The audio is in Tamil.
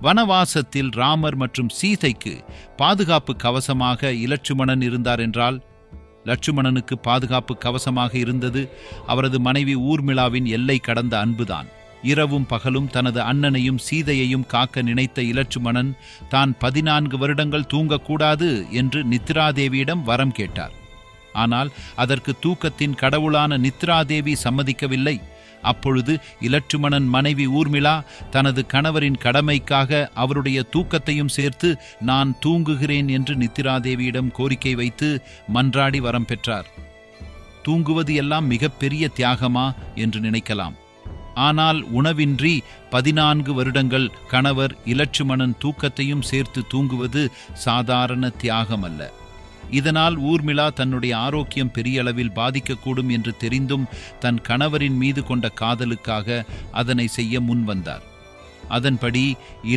வனவாசத்தில் ராமர் மற்றும் சீதைக்கு பாதுகாப்பு கவசமாக இலட்சுமணன் இருந்தார் என்றால், லட்சுமணனுக்கு பாதுகாப்பு கவசமாக இருந்தது அவரது மனைவி ஊர்மிளாவின் எல்லை கடந்த அன்புதான். இரவும் பகலும் தனது அண்ணனையும் சீதையையும் காக்க நினைத்த இலட்சுமணன் தான் 14 வருடங்கள் தூங்கக்கூடாது என்று நித்ராதேவியிடம் வரம் கேட்டார். ஆனால் அதற்கு தூக்கத்தின் கடவுளான நித்ராதேவி சம்மதிக்கவில்லை. அப்பொழுது இலட்சுமணன் மனைவி ஊர்மிளா தனது கணவரின் கடமைக்காக அவருடைய தூக்கத்தையும் சேர்த்து நான் தூங்குகிறேன் என்று நித்ராதேவியிடம் கோரிக்கை வைத்து மன்றாடி வரம் பெற்றார். தூங்குவது எல்லாம் மிகப்பெரிய தியாகமா என்று நினைக்கலாம். ஆனால் உணவின்றி 14 வருடங்கள் கணவர் இலட்சுமணன் தூக்கத்தையும் சேர்த்து தூங்குவது சாதாரண தியாகம் அல்ல. இதனால் ஊர்மிளா தன்னுடைய ஆரோக்கியம் பெரிய அளவில் பாதிக்கக்கூடும் என்று தெரிந்தும் தன் கணவரின் மீது கொண்ட காதலுக்காக அதனை செய்ய முன்வந்தார். அதன்படி